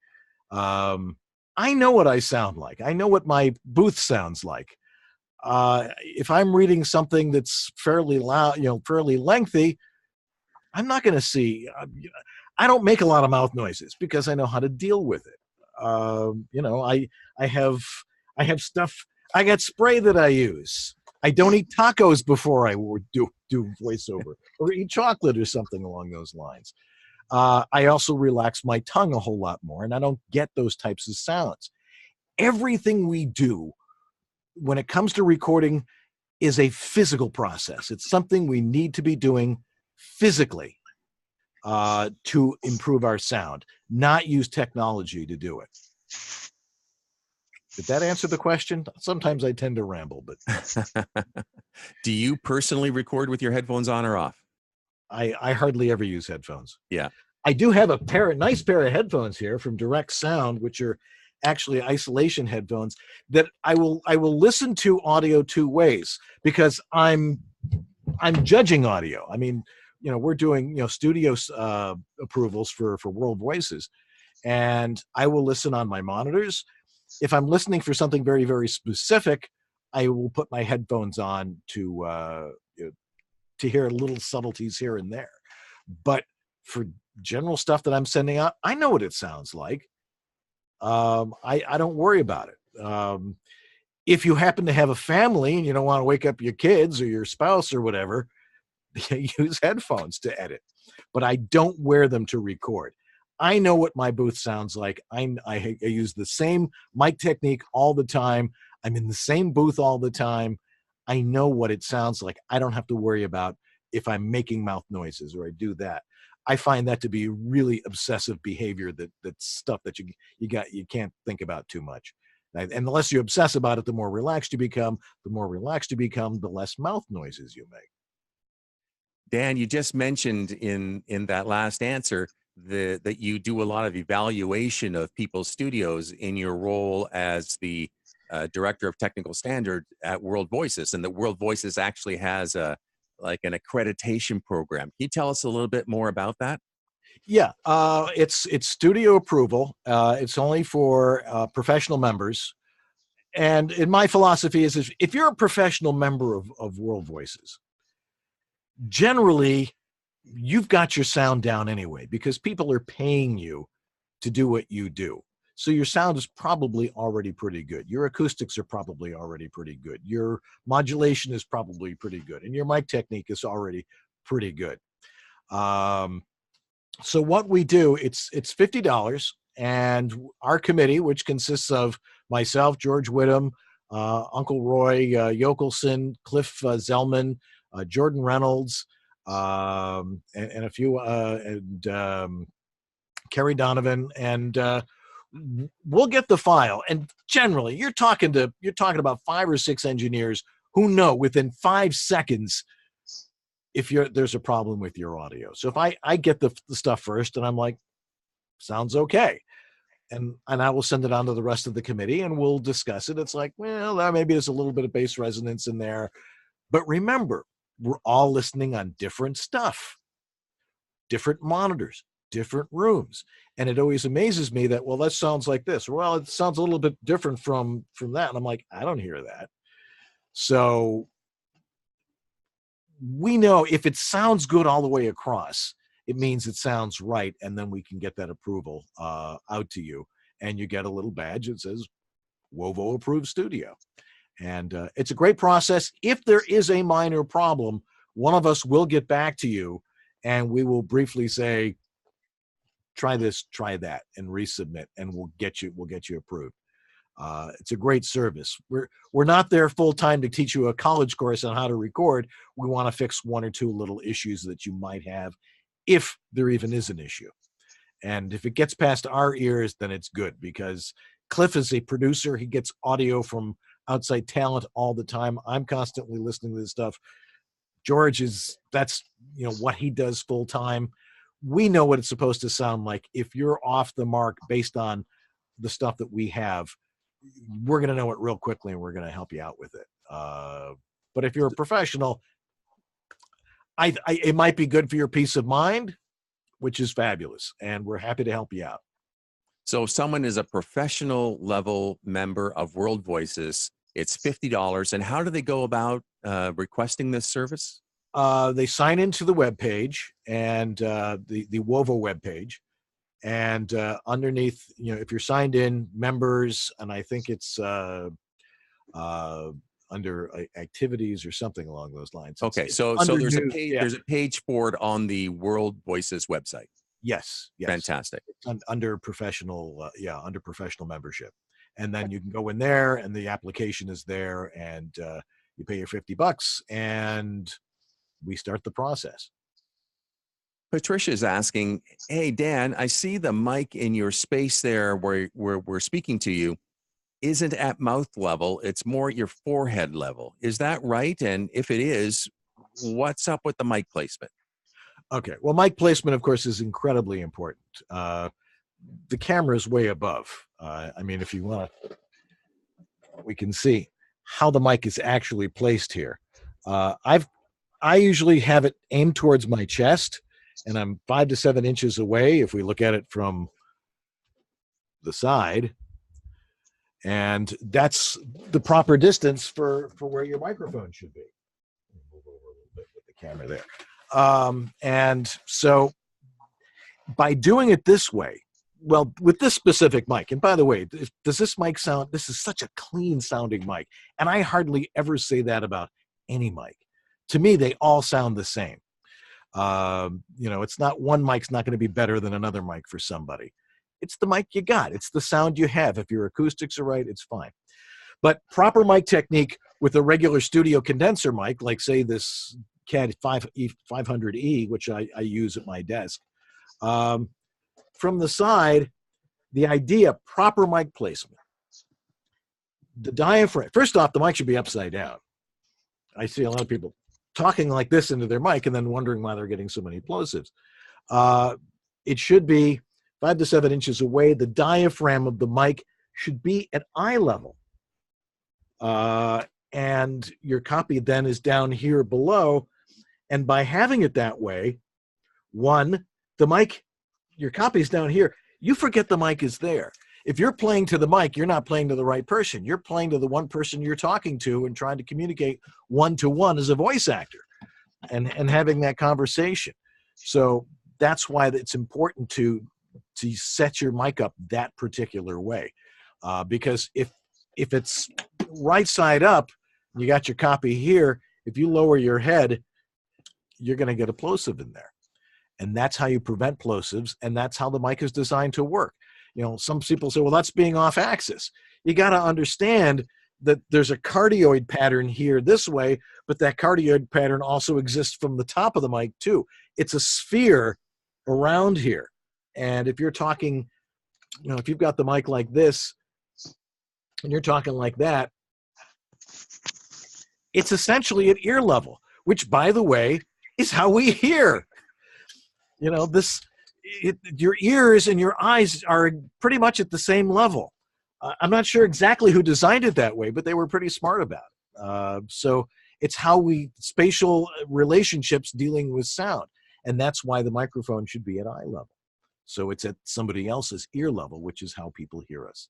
I know what I sound like. I know what my booth sounds like. If I'm reading something that's fairly loud, fairly lengthy, I'm not going to see. I don't make a lot of mouth noises, because I know how to deal with it. You know, I have stuff. I got spray that I use. I don't eat tacos before I do voiceover, or eat chocolate or something along those lines. I also relax my tongue a whole lot more, and I don't get those types of sounds. Everything we do when it comes to recording is a physical process. It's something we need to be doing physically to improve our sound, not use technology to do it. Did that answer the question? Sometimes I tend to ramble, but do you personally record with your headphones on or off? I hardly ever use headphones. Yeah. I do have a nice pair of headphones here from Direct Sound, which are actually isolation headphones that I will listen to audio two ways, because I'm judging audio. I mean, you know, we're doing, you know, studio approvals for World Voices, and I will listen on my monitors. If I'm listening for something very, very specific, I will put my headphones on to hear little subtleties here and there. But for general stuff that I'm sending out, I know what it sounds like. I don't worry about it. If you happen to have a family and you don't want to wake up your kids or your spouse or whatever, use headphones to edit. But I don't wear them to record. I know what my booth sounds like. I use the same mic technique all the time. I'm in the same booth all the time. I know what it sounds like. I don't have to worry about if I'm making mouth noises or I do that. I find that to be really obsessive behavior. That's stuff that you can't think about too much. And the less you obsess about it, the more relaxed you become. The more relaxed you become, the less mouth noises you make. Dan, you just mentioned in that last answer that you do a lot of evaluation of people's studios in your role as the director of technical standard at World Voices, and that World Voices actually has an accreditation program. Can you tell us a little bit more about that? Yeah, it's studio approval. It's only for professional members. And in my philosophy is if you're a professional member of World Voices, generally you've got your sound down anyway, because people are paying you to do what you do. So your sound is probably already pretty good. Your acoustics are probably already pretty good. Your modulation is probably pretty good. And your mic technique is already pretty good. So what we do, it's $50, and our committee, which consists of myself, George Whittam, Uncle Roy Yokelson, Cliff Zellman, Jordan Reynolds, and a few, Kerry Donovan, and we'll get the file. And generally, you're talking about 5 or 6 engineers who know within 5 seconds if there's a problem with your audio. So if I get the stuff first and I'm like, sounds okay, and I will send it on to the rest of the committee and we'll discuss it. It's like, well, maybe there's a little bit of bass resonance in there, but remember, we're all listening on different stuff, different monitors, different rooms. And it always amazes me that, well, that sounds like this. Well, it sounds a little bit different from that. And I'm like, I don't hear that. So we know if it sounds good all the way across, it means it sounds right. And then we can get that approval out to you. And you get a little badge that says WOVO approved studio. And it's a great process. If there is a minor problem, one of us will get back to you and we will briefly say, try this, try that, and resubmit, and we'll get you approved. It's a great service. We're not there full time to teach you a college course on how to record. We want to fix 1 or 2 little issues that you might have, if there even is an issue. And if it gets past our ears, then it's good, because Cliff is a producer. He gets audio from outside talent all the time. I'm constantly listening to this stuff. George that's what he does full time. We know what it's supposed to sound like. If you're off the mark based on the stuff that we have, we're going to know it real quickly, and we're going to help you out with it. But if you're a professional, it might be good for your peace of mind, which is fabulous, and we're happy to help you out. So if someone is a professional level member of World Voices, it's $50. And how do they go about requesting this service? They sign into the webpage, and the WOVO webpage, And underneath, if you're signed in, members, and I think it's under activities or something along those lines. Okay, It's so under there's a news. page. Yeah. There's a page for it on the World Voices website. Yes. Fantastic. Under professional, under professional membership, and then you can go in there, and the application is there, and you pay your $50, and we start the process. Patricia's asking, hey, Dan, I see the mic in your space there where we're speaking to you isn't at mouth level. It's more at your forehead level. Is that right? And if it is, what's up with the mic placement? Okay. Well, mic placement, of course, is incredibly important. The camera is way above. If you want to, we can see how the mic is actually placed here. I usually have it aimed towards my chest, and I'm 5 to 7 inches away if we look at it from the side. And that's the proper distance for where your microphone should be. Move over a little bit with the camera there. And so by doing it this way, well, with this specific mic, and by the way, does this mic sound, this is such a clean sounding mic, and I hardly ever say that about any mic. To me, they all sound the same. It's not, one mic's not going to be better than another mic for somebody. It's the mic you got. It's the sound you have. If your acoustics are right, it's fine. But proper mic technique with a regular studio condenser mic, like say this CAD 500E, which I use at my desk, from the side, the idea, proper mic placement. The diaphragm, first off, the mic should be upside down. I see a lot of people talking like this into their mic and then wondering why they're getting so many plosives. It should be 5 to 7 inches away. The diaphragm of the mic should be at eye level. And your copy then is down here below. And by having it that way, one, the mic, your copy is down here. You forget the mic is there. If you're playing to the mic, you're not playing to the right person. You're playing to the one person you're talking to and trying to communicate one-to-one as a voice actor and having that conversation. So that's why it's important to set your mic up that particular way. Because if it's right side up, you got your copy here, if you lower your head, you're going to get a plosive in there. And that's how you prevent plosives, and that's how the mic is designed to work. Some people say, well, that's being off axis. You got to understand that there's a cardioid pattern here this way, but that cardioid pattern also exists from the top of the mic too. It's a sphere around here. And if you're talking, if you've got the mic like this and you're talking like that, it's essentially at ear level, which, by the way, is how we hear. Your ears and your eyes are pretty much at the same level. I'm not sure exactly who designed it that way, but they were pretty smart about it. So it's how spatial relationships dealing with sound. And that's why the microphone should be at eye level. So it's at somebody else's ear level, which is how people hear us.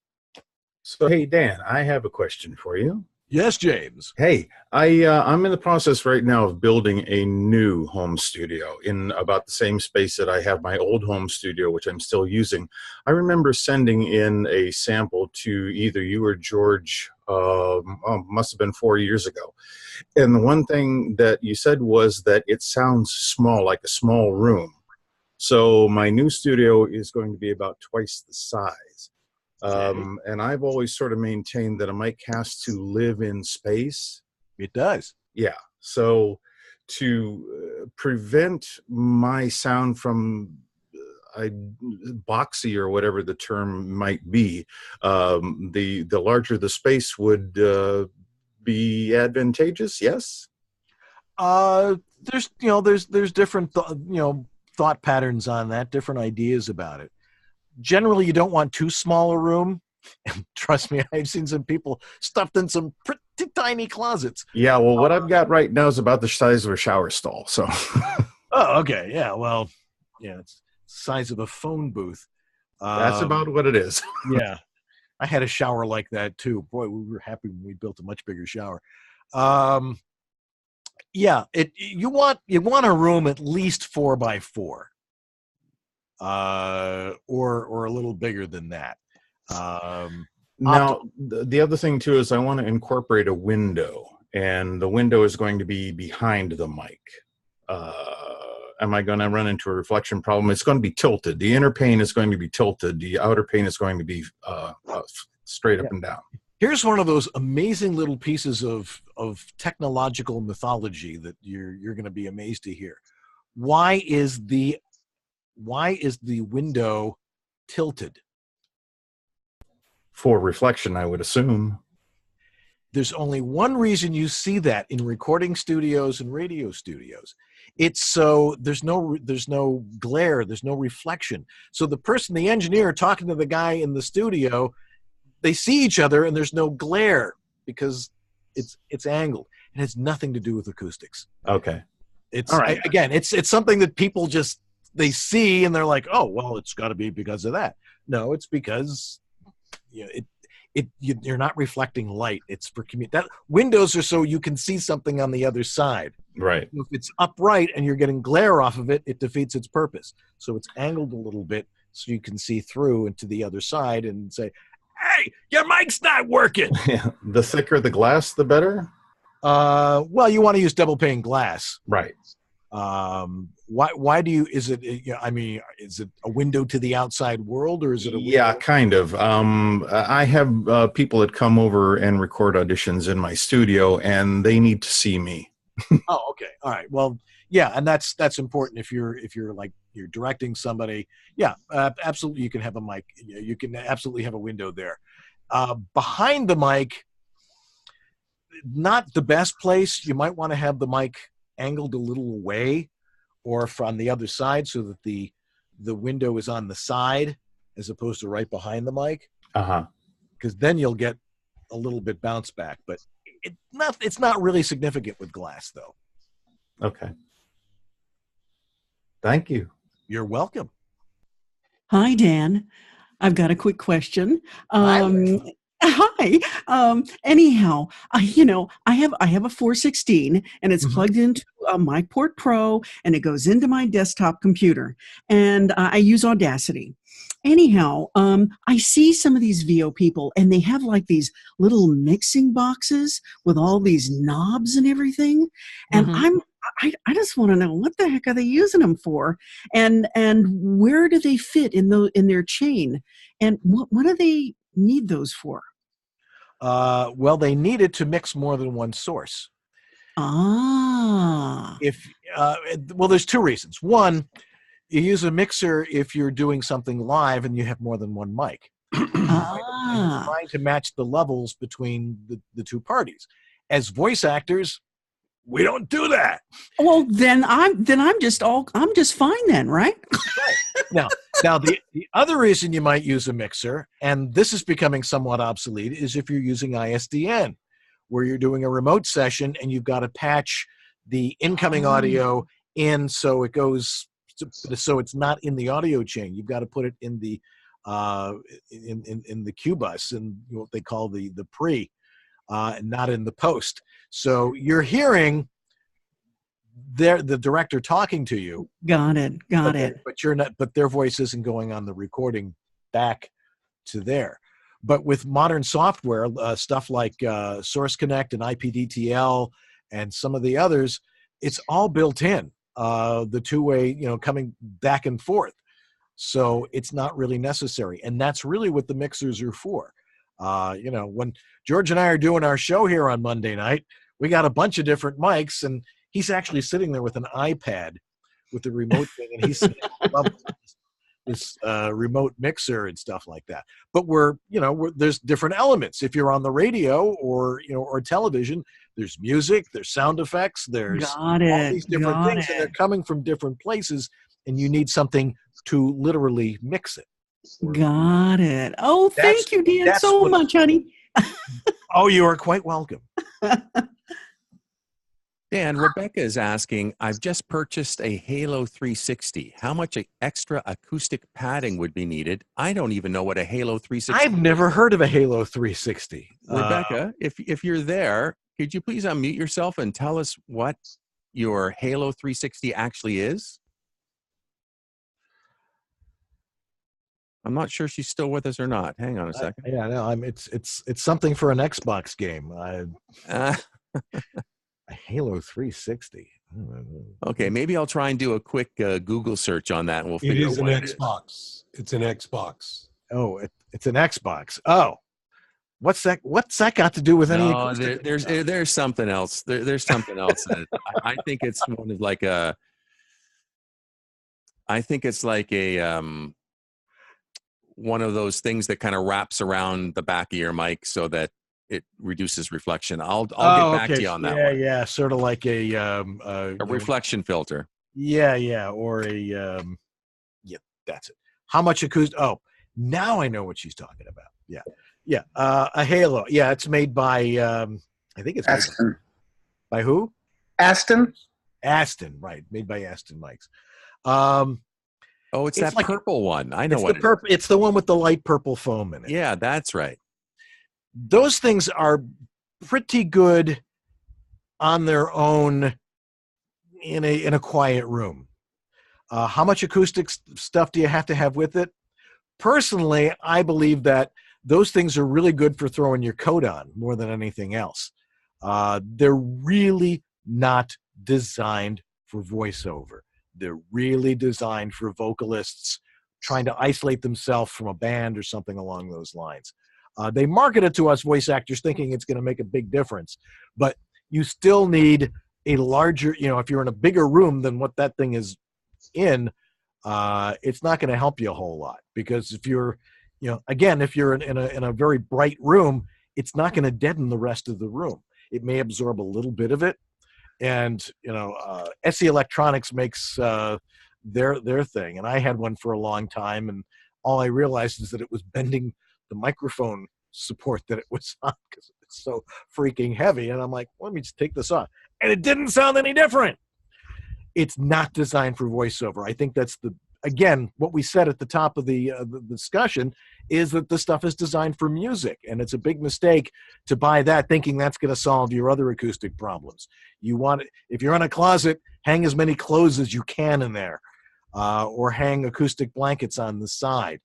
So, hey, Dan, I have a question for you. Yes, James. Hey, I'm in the process right now of building a new home studio in about the same space that I have my old home studio, which I'm still using. I remember sending in a sample to either you or George, must have been 4 years ago. And the one thing that you said was that it sounds small, like a small room. So my new studio is going to be about twice the size. And I've always sort of maintained that a mic has to live in space. It does. Yeah. So to prevent my sound from boxy or whatever the term might be, the larger the space would be advantageous. Yes. There's different thought patterns on that, different ideas about it. Generally, you don't want too small a room. Trust me, I've seen some people stuffed in some pretty tiny closets. Yeah, well, what I've got right now is about the size of a shower stall. So. Oh, okay. Yeah, well, yeah, it's the size of a phone booth. That's about what it is. Yeah. I had a shower like that, too. Boy, we were happy when we built a much bigger shower. Yeah, you want a room at least 4 by 4. or a little bigger than that. Now, the other thing too is I want to incorporate a window, and the window is going to be behind the mic. Am I going to run into a reflection problem? It's going to be tilted. The inner pane is going to be tilted. The outer pane is going to be straight up and down. Here's one of those amazing little pieces of technological mythology that you're going to be amazed to hear. Why is the window tilted? For reflection, I would assume. There's only one reason you see that in recording studios and radio studios. It's so there's no glare, there's no reflection. So the engineer talking to the guy in the studio, they see each other and there's no glare because it's angled. It has nothing to do with acoustics. Okay. It's all right. Again, it's something that people just they see and they're like, oh well, it's got to be because of that. No, it's because you're not reflecting light. It's for that windows are so you can see something on the other side. Right. If it's upright and you're getting glare off of it, it defeats its purpose. So it's angled a little bit so you can see through into the other side and say, hey, your mic's not working. Yeah. The thicker the glass, the better? Well, you want to use double pane glass. Right. Why do you, is it a window to the outside world, or is it a window? Yeah, kind of. I have people that come over and record auditions in my studio, and they need to see me. Oh, okay. All right. Well, yeah, and that's important if you're directing somebody. Yeah, absolutely. You can have a mic. You can absolutely have a window there. Behind the mic, not the best place. You might want to have the mic angled a little away or from the other side so that the window is on the side as opposed to right behind the mic. Because then you'll get a little bit bounce back, but it's not really significant with glass though. Okay. Thank you. You're welcome. Hi, Dan. I've got a quick question. Hi. Anyhow, I have a 416 and it's plugged into a MicPort Pro and it goes into my desktop computer and I use Audacity. Anyhow, I see some of these VO people and they have like these little mixing boxes with all these knobs and everything. And I just want to know, what the heck are they using them for? And where do they fit in their chain? And what do they need those for? Well, they need it to mix more than one source. Well, there's two reasons. One, you use a mixer if you're doing something live and you have more than one mic. And you're trying to match the levels between the two parties. As voice actors, we don't do that. Well, then I'm just fine then, right? Right. Now the other reason you might use a mixer, and this is becoming somewhat obsolete, is if you're using ISDN, where you're doing a remote session and you've got to patch the incoming audio in so it goes so it's not in the audio chain. You've got to put it in the in the Q bus and what they call the pre, not in the post. So you're hearing the director talking to you. Got it. But you're not. But their voice isn't going on the recording back to there. But with modern software, stuff like Source Connect and IPDTL and some of the others, it's all built in. The two-way, coming back and forth. So it's not really necessary. And that's really what the mixers are for. When George and I are doing our show here on Monday night, we got a bunch of different mics, and he's actually sitting there with an iPad with the remote thing, and he's sitting above this remote mixer and stuff like that. But there's different elements. If you're on the radio or television, there's music, there's sound effects, there's all these different things, and they're coming from different places, and you need something to literally mix it. Got it. Oh, thank you, Dan, so much, honey. Oh, you are quite welcome. Dan, Rebecca is asking, I've just purchased a Halo 360. How much extra acoustic padding would be needed? I don't even know what a Halo 360 I've never heard of a Halo 360. Rebecca, if you're there, could you please unmute yourself and tell us what your Halo 360 actually is? I'm not sure she's still with us or not. Hang on a second. Yeah, no, it's something for an Xbox game. A Halo 360. Okay, maybe I'll try and do a quick Google search on that, and we'll It figure is out an what Xbox. It's an Xbox. Oh, it's an Xbox. Oh, what's that? What's that got to do with any? No, there's something else. There's something else. I think it's one of like a. I think it's like a one of those things that kind of wraps around the back of your mic so that it reduces reflection. I'll get back to you on that one. Yeah, sort of like A reflection filter. Yeah, or a yeah, that's it. How much acoustic? Oh, now I know what she's talking about. Yeah, a Halo. Yeah, it's made by I think it's Aston. By who? Aston. Aston, right? Made by Aston Mics. Oh, it's that like, purple one. I know what it's the one with the light purple foam in it. Yeah, that's right. Those things are pretty good on their own in a quiet room. How much acoustic stuff do you have to have with it? Personally, I believe that those things are really good for throwing your coat on more than anything else. They're really not designed for voiceover. They're really designed for vocalists trying to isolate themselves from a band or something along those lines. They market it to us voice actors thinking it's going to make a big difference, but you still need a larger, if you're in a bigger room than what that thing is in, it's not going to help you a whole lot, because if you're, again, if you're in a very bright room, it's not going to deaden the rest of the room. It may absorb a little bit of it. And, SE Electronics makes their thing. And I had one for a long time, and all I realized is that it was bending the microphone support that it was on because it's so freaking heavy. And I'm like, let me just take this off. And it didn't sound any different. It's not designed for voiceover. I think that's again, what we said at the top of the discussion is that the stuff is designed for music, and it's a big mistake to buy that thinking that's going to solve your other acoustic problems. If you're in a closet, hang as many clothes as you can in there, or hang acoustic blankets on the side.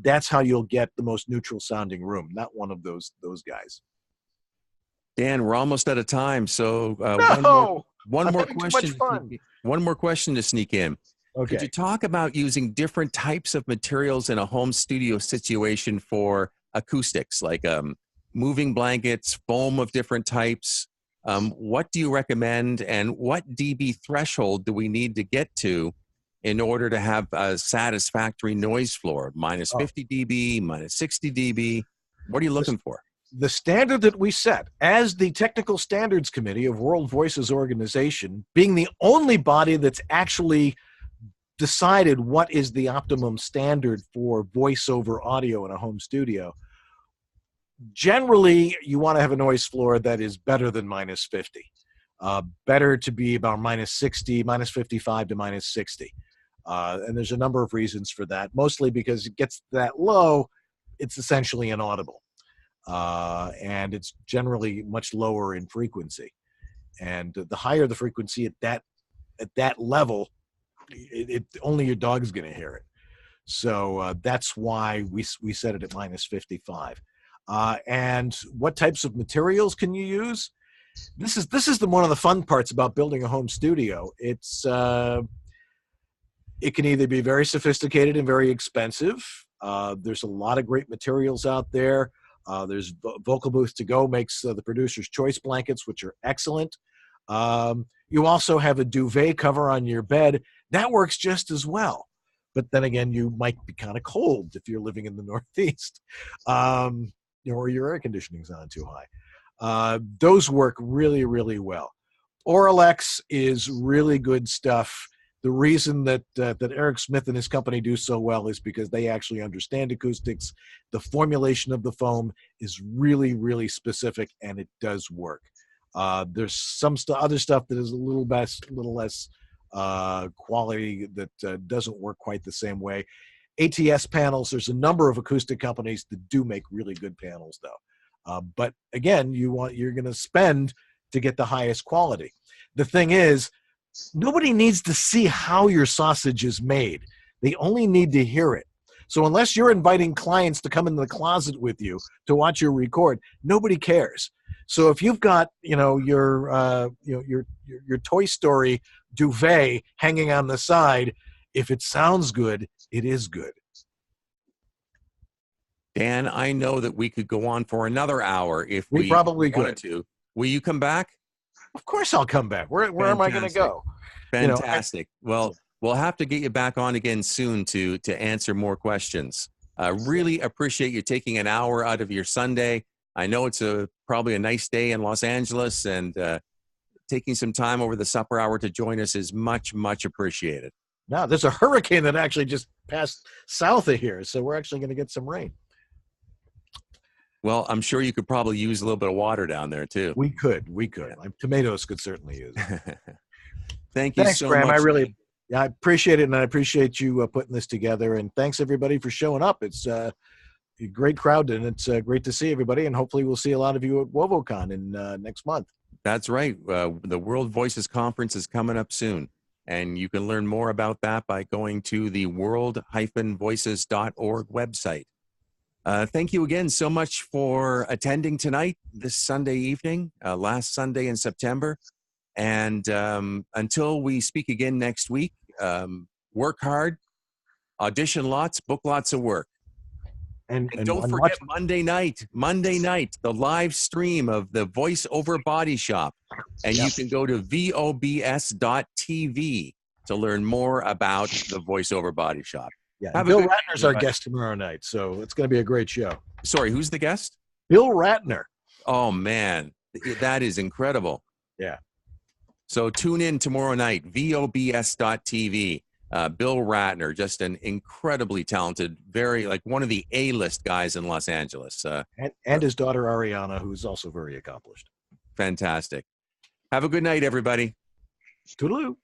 That's how you'll get the most neutral sounding room, not one of those guys. Dan, we're almost out of time, so one more question. One more question to sneak in. Okay. Could you talk about using different types of materials in a home studio situation for acoustics, like moving blankets, foam of different types? What do you recommend, and what dB threshold do we need to get to in order to have a satisfactory noise floor? Minus 50 dB, minus 60 dB? What are you looking for? The standard that we set as the Technical Standards Committee of World Voices Organization, being the only body that's actually decided what is the optimum standard for voiceover audio in a home studio. Generally, you want to have a noise floor that is better than minus 50. Better to be about minus 60, minus 55 to minus 60. And there's a number of reasons for that, mostly because it gets that low, it's essentially inaudible. And it's generally much lower in frequency. And the higher the frequency at that level, only your dog's going to hear it. So that's why we set it at minus 55. And what types of materials can you use? This is one of the fun parts about building a home studio. It can either be very sophisticated and very expensive. There's a lot of great materials out there. There's Vocal Booth To Go makes the Producer's Choice blankets, which are excellent. You also have a duvet cover on your bed. That works just as well. But then again, you might be kind of cold if you're living in the Northeast, or your air conditioning's on too high. Those work really, really well. Auralex is really good stuff. The reason that Eric Smith and his company do so well is because they actually understand acoustics. The formulation of the foam is really, really specific, and it does work. There's some other stuff that is a little less quality that doesn't work quite the same way. ATS panels, there's a number of acoustic companies that do make really good panels, though. But again, you're going to spend to get the highest quality. The thing is, nobody needs to see how your sausage is made. They only need to hear it. So unless you're inviting clients to come into the closet with you to watch you record, nobody cares. So if you've got, your Toy Story duvet hanging on the side, if it sounds good, it is good. Dan, I know that we could go on for another hour if we probably wanted could. to. Will you come back? Of course I'll come back. Where am I going to go? Fantastic. Well, we'll have to get you back on again soon to answer more questions. Really appreciate you taking an hour out of your Sunday. I know it's probably a nice day in Los Angeles, and taking some time over the supper hour to join us is much, much appreciated. Now, there's a hurricane that actually just passed south of here, so we're actually going to get some rain. Well, I'm sure you could probably use a little bit of water down there, too. We could. Like, tomatoes could certainly use it. Thank you so Graham. much. I appreciate it, and I appreciate you putting this together. And thanks, everybody, for showing up. It's a great crowd, and it's great to see everybody. And hopefully we'll see a lot of you at WovoCon in next month. That's right. The World Voices Conference is coming up soon. And you can learn more about that by going to the world-voices.org website. Thank you again so much for attending tonight, this Sunday evening, last Sunday in September. And until we speak again next week, work hard, audition lots, book lots of work. And don't forget Monday night, the live stream of the Voice Over Body Shop. And you can go to vobs.tv to learn more about the Voice Over Body Shop. Yeah, Bill Ratner's our guest tomorrow night, so it's going to be a great show. Sorry, who's the guest? Bill Ratner. Oh, man, that is incredible. Yeah. So tune in tomorrow night, vobs.tv. Bill Ratner, just an incredibly talented, one of the A-list guys in Los Angeles. And his daughter, Ariana, who's also very accomplished. Fantastic. Have a good night, everybody. Toodaloo.